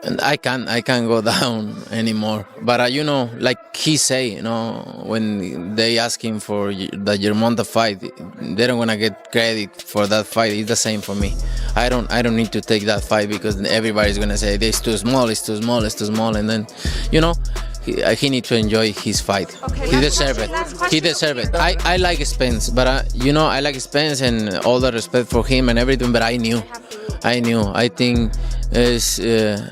And I can't go down anymore. But like he say, when they ask him for the Germonta fight, they don't gonna get credit for that fight. It's the same for me. I don't need to take that fight because everybody's gonna say it's too small, it's too small, it's too small, and then, he need to enjoy his fight. Okay, He deserve it. He deserve it. I like Spence, but I like Spence and all the respect for him and everything. But I knew. I think is the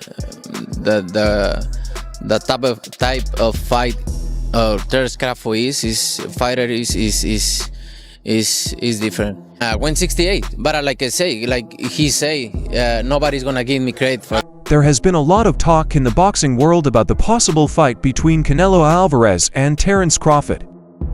type of fight Terence Crawford is fighter is different. 168, but like I say, like he say, nobody's gonna give me credit for. There has been a lot of talk in the boxing world about the possible fight between Canelo Alvarez and Terence Crawford.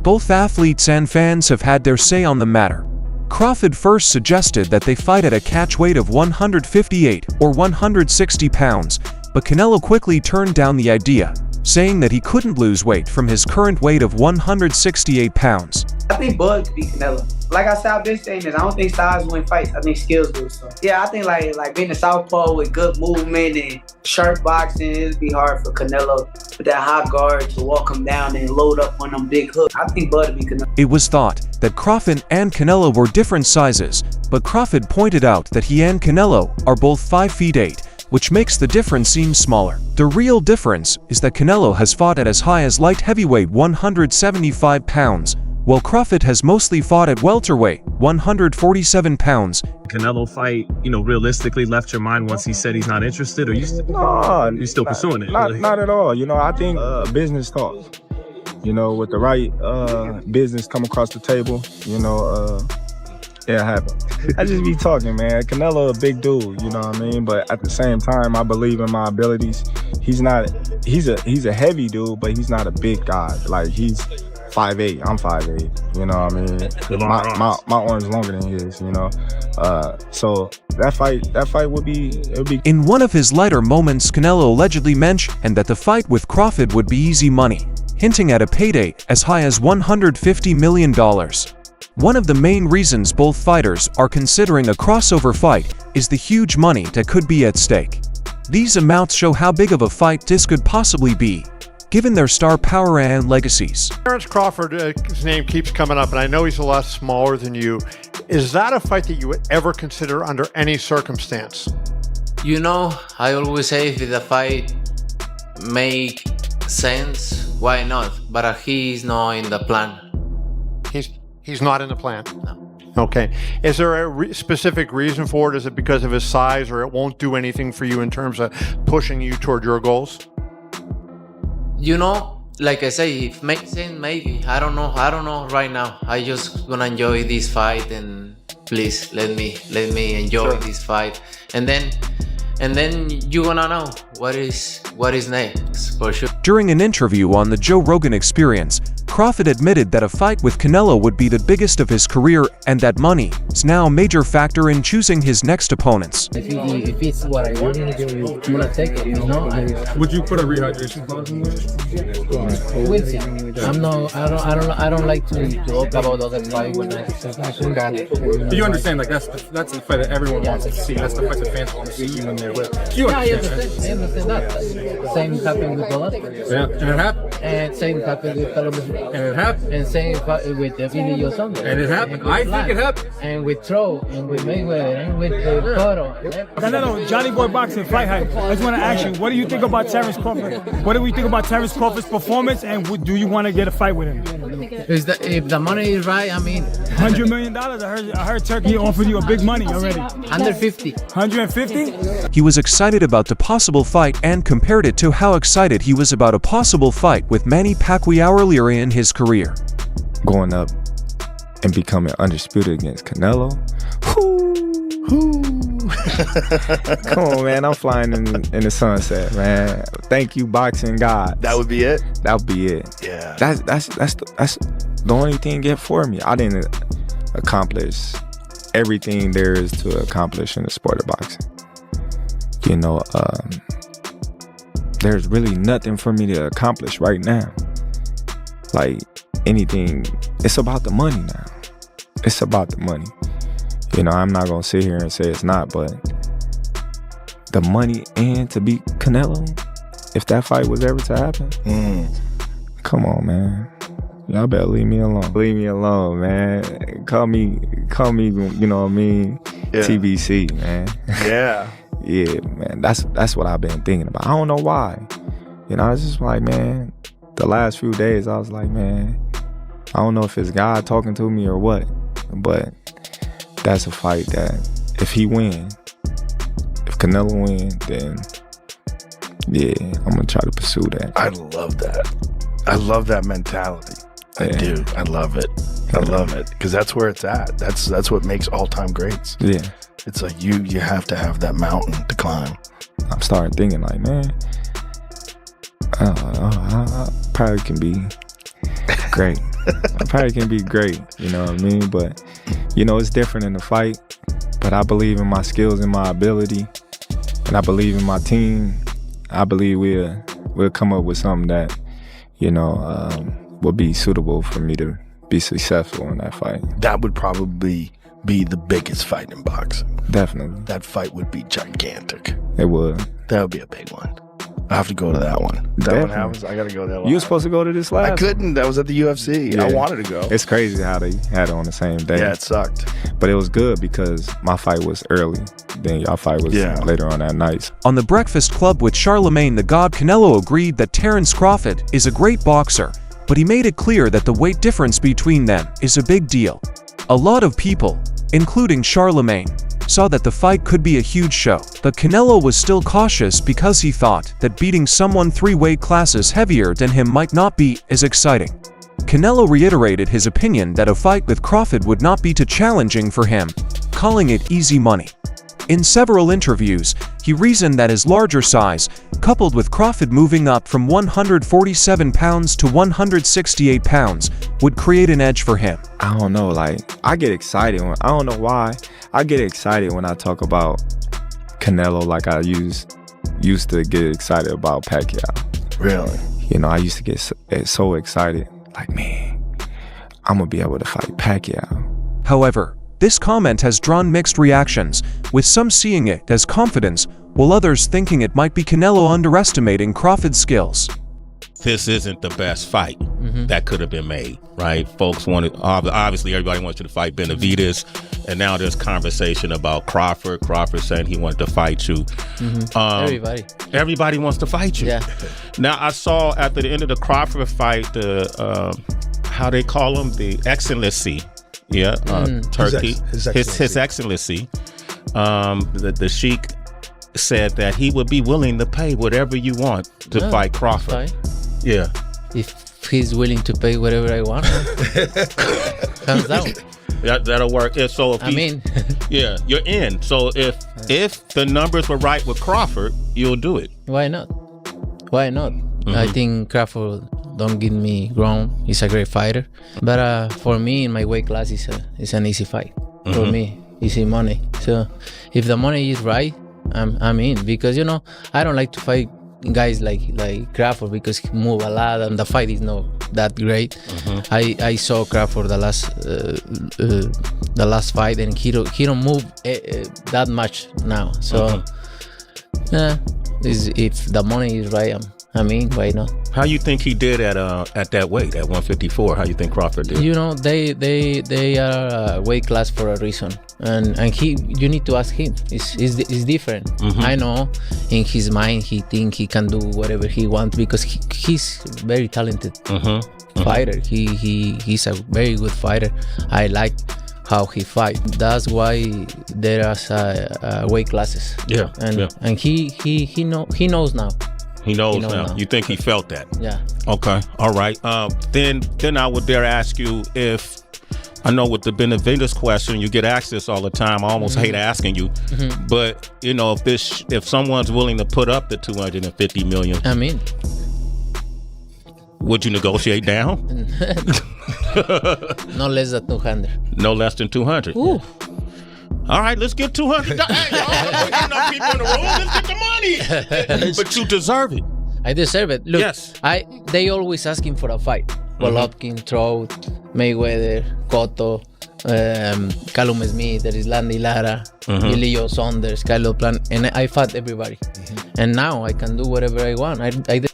Both athletes and fans have had their say on the matter. Crawford first suggested that they fight at a catch weight of 158 or 160 pounds, but Canelo quickly turned down the idea, saying that he couldn't lose weight from his current weight of 168 pounds. I think Bud could beat Canelo. Like I said, I've been saying this. I don't think size win fights. I think skills do. So yeah, I think like being a southpaw with good movement and sharp boxing, it'd be hard for Canelo with that high guard to walk him down and load up on them big hooks. I think Bud would beat Canelo. It was thought that Crawford and Canelo were different sizes, but Crawford pointed out that he and Canelo are both 5 feet 8, which makes the difference seem smaller. The real difference is that Canelo has fought at as high as light heavyweight 175 pounds, while Crawford has mostly fought at welterweight 147 pounds. Canelo fight, realistically left your mind once he said he's not interested, or you still pursuing it? Not at all. I think business talks. With the right business come across the table, it happens. I just be talking, man. Canelo a big dude, you know what I mean? But at the same time, I believe in my abilities. He's a heavy dude, but he's not a big guy. Like he's 5'8", I'm 5'8", you know what I mean? My arm's longer than his, so that fight would be. In one of his lighter moments, Canelo allegedly mentioned that the fight with Crawford would be easy money, hinting at a payday as high as $150 million. One of the main reasons both fighters are considering a crossover fight is the huge money that could be at stake. These amounts show how big of a fight this could possibly be, given their star power and legacies. Terence Crawford, his name keeps coming up, and I know he's a lot smaller than you. Is that a fight that you would ever consider under any circumstance? I always say if the fight make sense, why not? But he's not in the plan. He's not in the plan? No. Okay. Is there a specific reason for it? Is it because of his size, or it won't do anything for you in terms of pushing you toward your goals? Like I say, if makes sense, maybe. I don't know right now. I just gonna enjoy this fight, and please let me enjoy this fight, and then you gonna know what is next for sure. During an interview on the Joe Rogan Experience, Crawford admitted that a fight with Canelo would be the biggest of his career and that money is now a major factor in choosing his next opponents. If it's what I want, I'm gonna take it. Would you put a rehydration clause in there? We'll see. I don't like to talk about other fights when I got it. But you understand, like that's the fight that everyone wants to see. That's the fight that fans want to see you in there with. I understand that. Same happened with Velasquez. Yeah, and it happened. And same happened with Carlos. And it happened. And same with Billy Joe Saunders. And it happened. I think it happened. And with Tro, and with Mayweather, and with Cotto. Canelo, Johnny Boy Boxing, Fight Hype. I just want to ask you, what do you think about Terence Crawford? What do we think about Terence Crawford's performance, and do you want to get a fight with him? If the money is right, I mean... $100 million. I heard Turkey offered you a big money already. 150. 150? He was excited about the possible fight and compared it to how excited he was about a possible fight with Manny Pacquiao earlier in his career. Going up and becoming undisputed against Canelo. Come on, man. I'm flying in the sunset, man. Thank you, boxing God. That would be it? That would be it. Yeah. That's the only thing yet for me. I didn't accomplish everything there is to accomplish in the sport of boxing. There's really nothing for me to accomplish right now. Like anything, it's about the money now. It's about the money. I'm not gonna sit here and say it's not, but the money in to beat Canelo, if that fight was ever to happen, come on, man. Y'all better leave me alone. Leave me alone, man. Call me, you know what I mean? Yeah. TBC, man. Yeah. Yeah, man. That's what I've been thinking about. I don't know why. You know, I was just like, man, the last few days, I was like, man, I don't know if it's God talking to me or what, but that's a fight that if he win, if Canelo win, then yeah, I'm gonna try to pursue that. I love that. I love that mentality. I do. I love it. I love it because that's where it's at. That's what makes all-time greats. Yeah, it's like you have to have that mountain to climb. I'm starting thinking like, man, I probably can be great. I probably can be great. You know what I mean? But you know, it's different in the fight. But I believe in my skills and my ability, and I believe in my team. I believe we'll come up with something that, you know, will be suitable for me to be successful in that fight. That would probably be the biggest fight in boxing. Definitely. That fight would be gigantic. It would. That would be a big one. I have to go to that one. That one happens. I got to go to that one. You were supposed to go to this last I couldn't. That was at the UFC. Yeah. I wanted to go. It's crazy how they had it on the same day. Yeah, it sucked. But it was good because my fight was early. Then y'all fight was later on that night. On the Breakfast Club with Charlemagne the God, Canelo agreed that Terence Crawford is a great boxer, but he made it clear that the weight difference between them is a big deal. A lot of people, including Charlemagne, saw that the fight could be a huge show, but Canelo was still cautious because he thought that beating someone 3 weight classes heavier than him might not be as exciting. Canelo reiterated his opinion that a fight with Crawford would not be too challenging for him, calling it easy money. In several interviews, he reasoned that his larger size, coupled with Crawford moving up from 147 pounds to 168 pounds, would create an edge for him. I don't know, like, I get excited when, I don't know why, I get excited when I talk about Canelo like I used to get excited about Pacquiao. Really? You know, I used to get so excited, like, man, I'm gonna be able to fight Pacquiao. However, this comment has drawn mixed reactions, with some seeing it as confidence, while others thinking it might be Canelo underestimating Crawford's skills. This isn't the best fight that could have been made, right? Folks wanted, obviously everybody wants you to fight Benavidez, and now there's conversation about Crawford. Crawford saying he wanted to fight you. Everybody wants to fight you. Yeah. Now I saw after the end of the Crawford fight, the how they call him, the Excellency. Yeah, Turkey. His Excellency. The Sheik said that he would be willing to pay whatever you want to fight Crawford. Yeah. If he's willing to pay whatever I want, hands down. That'll work. So if yeah, you're in. So if the numbers were right with Crawford, you'll do it. Why not? Why not? I think Crawford, don't get me wrong, he's a great fighter. But for me, in my weight class, it's an easy fight. For me, easy money. So if the money is right, I'm in. Because, you know, I don't like to fight guys like Crawford because he move a lot and the fight is not that great. I saw Crawford the last fight and he don't move that much now. So if the money is right, I mean, why not? How you think he did at that weight, at 154? How you think Crawford did? You know, they are a weight class for a reason, and you need to ask him. It's different. I know in his mind he think he can do whatever he wants because he's very talented fighter. He's a very good fighter. I like how he fight. That's why there are weight classes. Yeah, and he knows now. He knows now. You think he felt that? Yeah. Okay. All right. Then I would dare ask you if, I know with the Benavidez question, you get asked this all the time. I almost hate asking you, but you know, if someone's willing to put up the $250 million, I mean, would you negotiate down? No less than 200. No less than 200. Ooh. All right, let's get 200. Hey, y'all, enough people in the room. Let's get the money. But you deserve it. I deserve it. Look, yes. They always asking for a fight. Golovkin, Trout, Mayweather, Cotto, Callum Smith, there is Landy Lara, Julio Saunders, Kylo Plan, and I fought everybody. And now I can do whatever I want.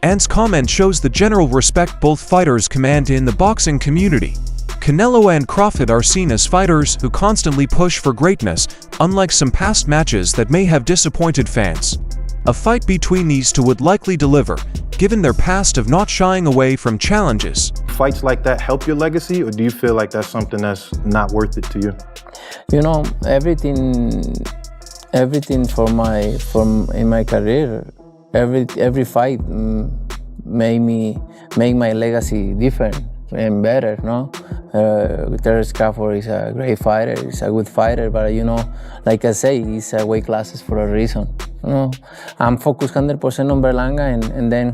Ant's comment shows the general respect both fighters command in the boxing community. Canelo and Crawford are seen as fighters who constantly push for greatness, unlike some past matches that may have disappointed fans. A fight between these two would likely deliver, given their past of not shying away from challenges. Fights like that help your legacy, or do you feel like that's something that's not worth it to you? You know, everything in my career, every fight make my legacy different and better, no? Terence Crawford is a great fighter, he's a good fighter, but you know, like I say, he's a weight classes for a reason. You know, I'm focused 100% on Berlanga, and then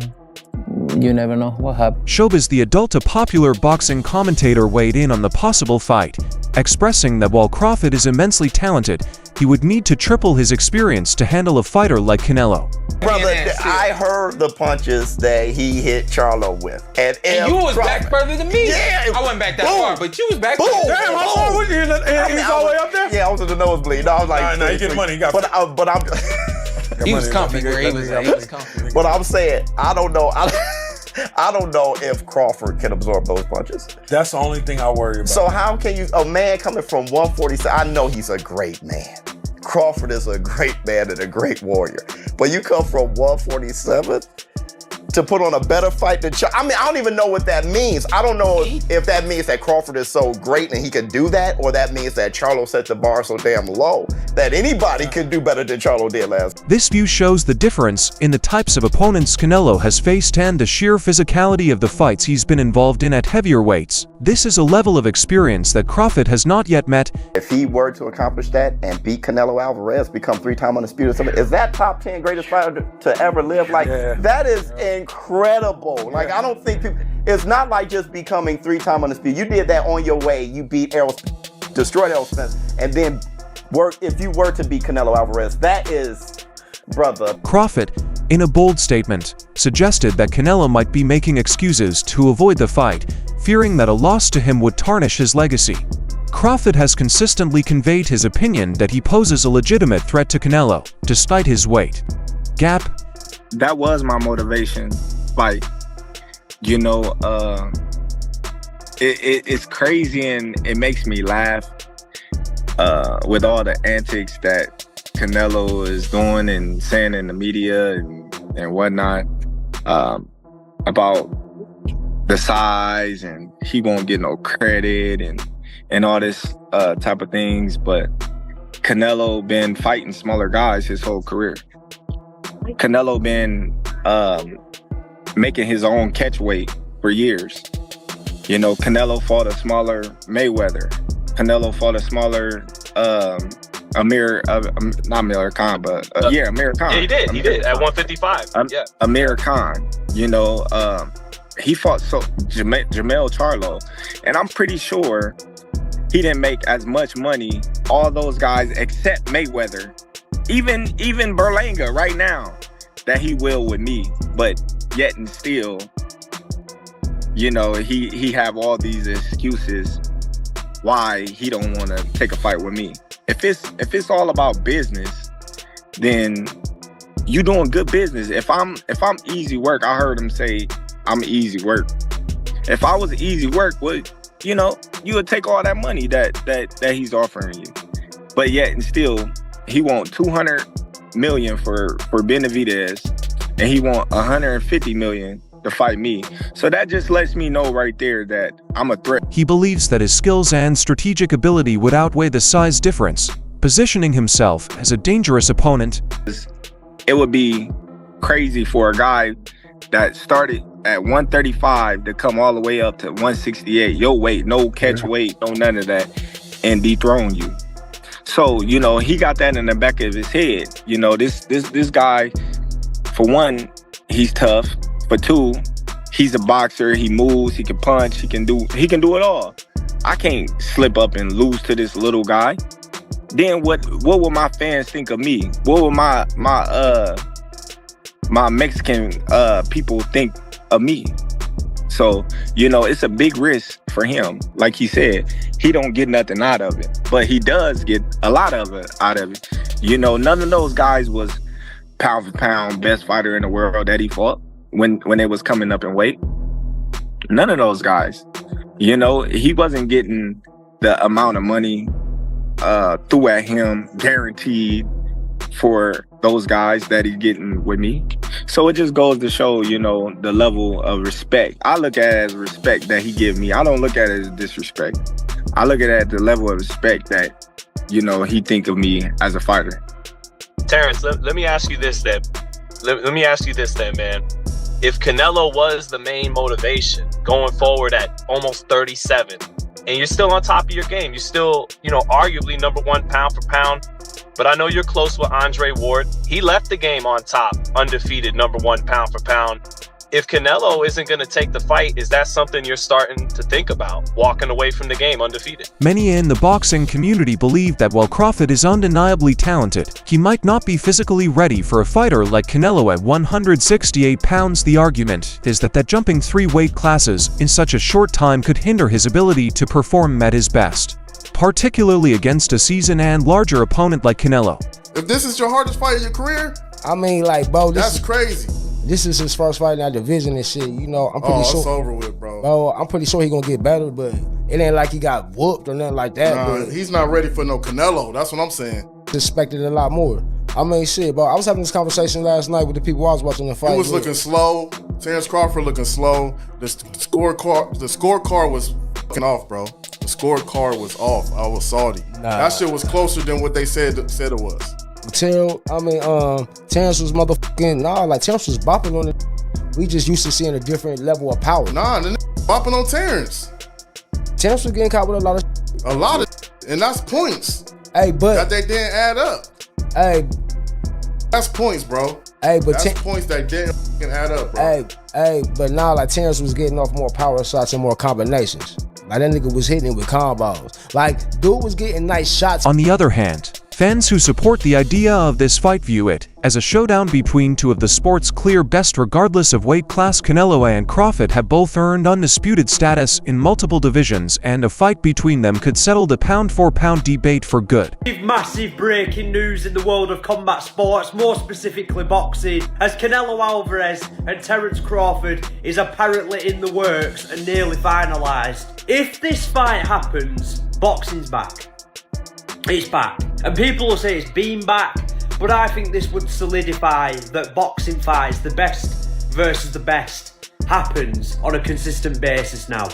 you never know what happens. Showbiz the adult, a popular boxing commentator, weighed in on the possible fight, expressing that while Crawford is immensely talented, he would need to triple his experience to handle a fighter like Canelo. Brother, I heard the punches that he hit Charlo with. And you was back further than me. Yeah. I wasn't back that far, but you was back Boom. further. Damn, how far was you? He's all the way up there? Yeah, I was in the nosebleed. No, I was like, no, you get money. You got but I'm he was comfy where he was comfy. But I'm saying, I don't know. I don't know if Crawford can absorb those punches. That's the only thing I worry about. So how can you, a man coming from 147, I know he's a great man. Crawford is a great man and a great warrior. But you come from 147 to put on a better fight than I mean, I don't even know what that means. I don't know if that means that Crawford is so great and he can do that, or that means that Charlo set the bar so damn low that anybody can do better than Charlo did last. This view shows the difference in the types of opponents Canelo has faced and the sheer physicality of the fights he's been involved in at heavier weights. This is a level of experience that Crawford has not yet met. If he were to accomplish that and beat Canelo Alvarez, become 3-time undisputed, is that top 10 greatest fighter to ever live? Like, that is incredible. Like, I don't think people, it's not like just becoming 3-time undisputed. You did that on your way. You beat destroyed Errol Spence, and then if you were to beat Canelo Alvarez, that is, brother. Crawford, in a bold statement, suggested that Canelo might be making excuses to avoid the fight, fearing that a loss to him would tarnish his legacy. Crawford has consistently conveyed his opinion that he poses a legitimate threat to Canelo, despite his weight gap. That was my motivation. Like, you know, it's crazy and it makes me laugh with all the antics that Canelo is doing and saying in the media and whatnot about the size, and he won't get no credit and all this type of things. But Canelo been fighting smaller guys his whole career. Canelo been making his own catch weight for years. You know, Canelo fought a smaller Mayweather. Canelo fought a smaller Amir Khan, but Amir Khan. Yeah, he did at 155. Amir Khan. You know, he fought Jamel Charlo, and I'm pretty sure he didn't make as much money, all those guys except Mayweather, even Berlanga right now, that he will with me. But yet and still, you know, he have all these excuses why he don't want to take a fight with me. If it's all about business, then you doing good business. If I'm easy work, I heard him say I'm easy work. If I was easy work, well, you know, you would take all that money that he's offering you. But yet and still, he want $200 million for Benavidez, and he want $150 million to fight me. So that just lets me know right there that I'm a threat. He believes that his skills and strategic ability would outweigh the size difference, positioning himself as a dangerous opponent. It would be crazy for a guy that started at 135 to come all the way up to 168, your weight, no catch weight, no none of that, and dethrone you. So, you know, he got that in the back of his head. You know, this guy, for one, he's tough. For two, he's a boxer. He moves. He can punch. He can do it all. I can't slip up and lose to this little guy. Then what will my fans think of me? What will my Mexican people think of me? So, it's a big risk for him. Like he said, he don't get nothing out of it, but he does get a lot of it out of it. None of those guys was pound for pound best fighter in the world that he fought when they was coming up in weight. None of those guys. He wasn't getting the amount of money threw at him guaranteed for those guys that he's getting with me. So it just goes to show, the level of respect. I look at it as respect that he give me. I don't look at it as disrespect. I look at it as the level of respect that, he think of me as a fighter. Terence, let me ask you this then. Let me ask you this then, man. If Canelo was the main motivation going forward at almost 37, and you're still on top of your game, you're still, arguably number one pound for pound, but I know you're close with Andre Ward. He left the game on top, undefeated, number one pound for pound. If Canelo isn't going to take the fight, is that something you're starting to think about, walking away from the game undefeated? Many in the boxing community believe that while Crawford is undeniably talented, he might not be physically ready for a fighter like Canelo at 168 pounds. The argument is that jumping 3 weight classes in such a short time could hinder his ability to perform at his best, particularly against a seasoned and larger opponent like Canelo. If this is your hardest fight of your career, I mean, like, bro, that's crazy. This is his first fight in our division and shit. I'm pretty sure. It's over with, bro. Bro, I'm pretty sure he's gonna get better, but it ain't like he got whooped or nothing like that. Nah, but he's not ready for no Canelo. That's what I'm saying. Expected a lot more. I mean, shit, bro. I was having this conversation last night with the people I was watching the fight. He was looking slow. Terence Crawford looking slow. The scorecard was fucking off, bro. The scorecard was off. I was salty. That shit was closer than what they said it was. Terence was motherfucking Terence was bopping on it. We just used to seeing a different level of power. Nah, the bopping on Terence. Terence was getting caught with a lot of and that's points. Hey, but that they didn't add up. Hey, that's points, bro. Hey, but that's points that didn't add up, bro. Hey, but now Terence was getting off more power shots and more combinations. That nigga was hitting it with combos. Dude was getting nice shots. On the other hand, fans who support the idea of this fight view it as a showdown between two of the sport's clear best regardless of weight class. Canelo and Crawford have both earned undisputed status in multiple divisions, and a fight between them could settle the pound-for-pound debate for good. Massive breaking news in the world of combat sports, more specifically boxing, as Canelo Alvarez and Terence Crawford is apparently in the works and nearly finalised. If this fight happens, boxing's back. It's back. And people will say it's been back, but I think this would solidify that boxing fights, the best versus the best, happens on a consistent basis now.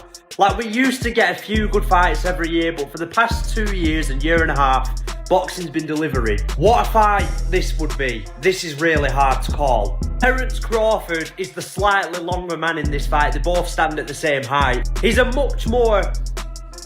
We used to get a few good fights every year, but for the past 2 years and year and a half, boxing's been delivering. What a fight this would be. This is really hard to call. Terence Crawford is the slightly longer man in this fight. They both stand at the same height. He's a much more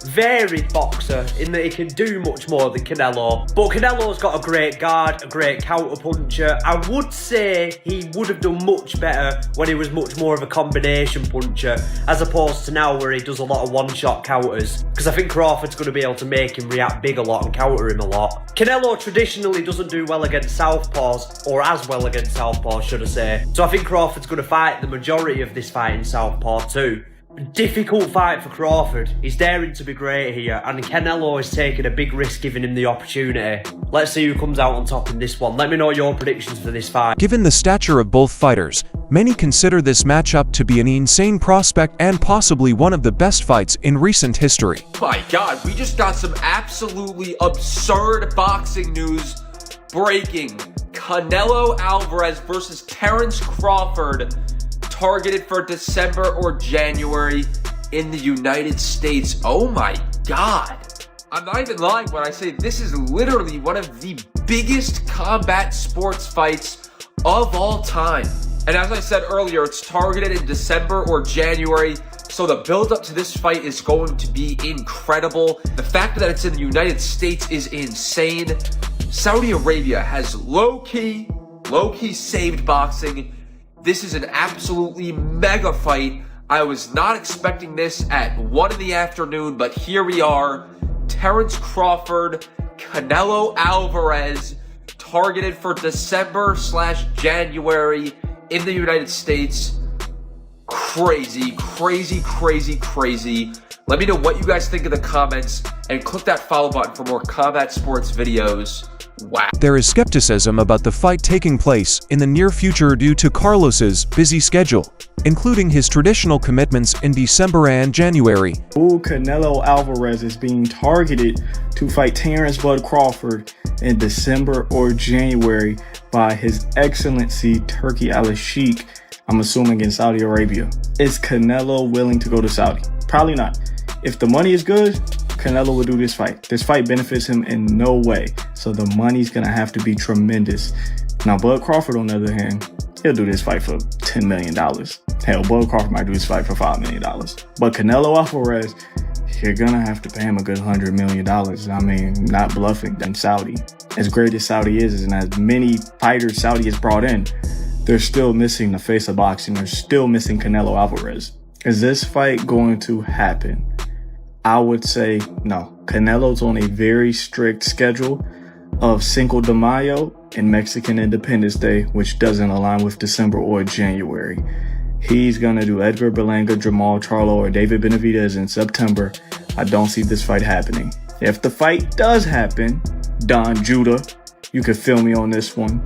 varied boxer in that he can do much more than Canelo, but Canelo's got a great guard, a great counter puncher. I would say he would have done much better when he was much more of a combination puncher, as opposed to now where he does a lot of one-shot counters, because I think Crawford's going to be able to make him react big a lot and counter him a lot. Canelo traditionally doesn't do well against southpaws, or as well against southpaws should I say, so I think Crawford's going to fight the majority of this fight in southpaw too. Difficult fight for Crawford. He's daring to be great here, and Canelo is taking a big risk giving him the opportunity. Let's see who comes out on top in this one. Let me know your predictions for this fight. Given the stature of both fighters, many consider this matchup to be an insane prospect and possibly one of the best fights in recent history. My God, we just got some absolutely absurd boxing news breaking. Canelo Alvarez versus Terence Crawford, targeted for December or January in the United States. Oh my God. I'm not even lying when I say this is literally one of the biggest combat sports fights of all time. And as I said earlier, it's targeted in December or January, so the build-up to this fight is going to be incredible. The fact that it's in the United States is insane. Saudi Arabia has low-key saved boxing. This is an absolutely mega fight. I was not expecting this at 1 in the afternoon, but here we are. Terence Crawford, Canelo Alvarez, targeted for December/January in the United States. crazy, crazy, crazy, crazy. Let me know what you guys think in the comments and click that follow button for more combat sports videos. Wow. There is skepticism about the fight taking place in the near future due to Carlos's busy schedule, including his traditional commitments in December and January. Canelo Alvarez is being targeted to fight Terence Bud Crawford in December or January by His Excellency Turki Al-Sheikh, I'm assuming in Saudi Arabia. Is Canelo willing to go to Saudi? Probably not. If the money is good, Canelo will do this fight. This fight benefits him in no way, so the money's gonna have to be tremendous. Now, Bud Crawford, on the other hand, he'll do this fight for $10 million. Hell, Bud Crawford might do this fight for $5 million. But Canelo Alvarez, you're gonna have to pay him a good $100 million. I mean, not bluffing. Then Saudi, as great as Saudi is, and as many fighters Saudi has brought in, they're still missing the face of boxing. They're still missing Canelo Alvarez. Is this fight going to happen? I would say no. Canelo's on a very strict schedule of Cinco de Mayo and Mexican Independence Day, which doesn't align with December or January. He's going to do Edgar Berlanga, Jamal Charlo, or David Benavidez in September. I don't see this fight happening. If the fight does happen, Don Judah, you could feel me on this one.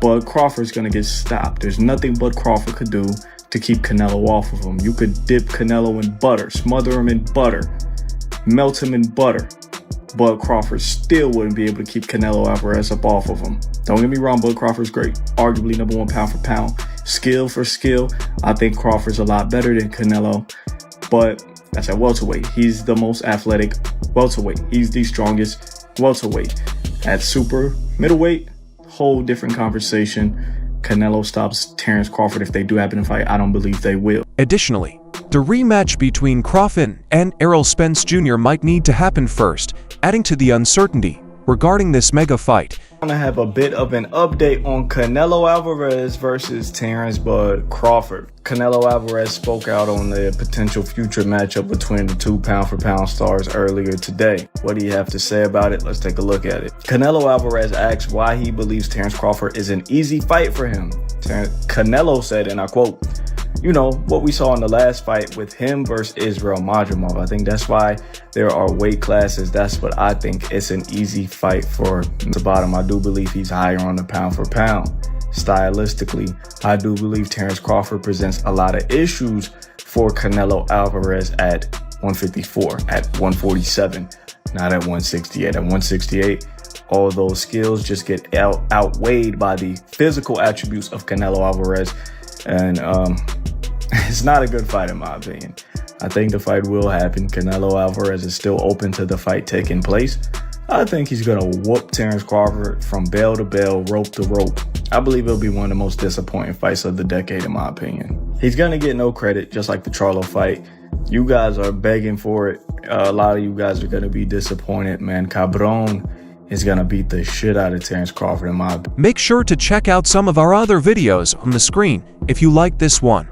Bud Crawford's going to get stopped. There's nothing Bud Crawford could do to keep Canelo off of him. You could dip Canelo in butter, smother him in butter, melt him in butter. Bud Crawford still wouldn't be able to keep Canelo Alvarez up off of him. Don't get me wrong, Bud Crawford's great. Arguably #1 pound for pound. Skill for skill, I think Crawford's a lot better than Canelo. But that's at welterweight. He's the most athletic welterweight. He's the strongest welterweight. At super middleweight, whole different conversation. Canelo stops Terence Crawford if they do happen to fight. I don't believe they will. Additionally, the rematch between Crawford and Errol Spence Jr. might need to happen first, adding to the uncertainty regarding this mega fight. I'm gonna have a bit of an update on Canelo Alvarez versus Terence Bud Crawford. Canelo Alvarez spoke out on the potential future matchup between the two pound-for-pound stars earlier today. What do you have to say about it? Let's take a look at it. Canelo Alvarez asked why he believes Terence Crawford is an easy fight for him. Canelo said, and I quote, "You know, what we saw in the last fight with him versus Israel Madrimov. I think that's why there are weight classes. That's what I think. It's an easy fight for the bottom. I do believe he's higher on the pound for pound. Stylistically, I do believe Terence Crawford presents a lot of issues for Canelo Alvarez at 154, at 147, not at 168. At 168, all those skills just get outweighed by the physical attributes of Canelo Alvarez. And it's not a good fight in my opinion. I think the fight will happen. Canelo Alvarez is still open to the fight taking place. I think he's going to whoop Terence Crawford from bell to bell, rope to rope. I believe it'll be one of the most disappointing fights of the decade in my opinion. He's going to get no credit, just like the Charlo fight. You guys are begging for it. A lot of you guys are going to be disappointed, man. Cabron is going to beat the shit out of Terence Crawford in my opinion. Make sure to check out some of our other videos on the screen if you like this one.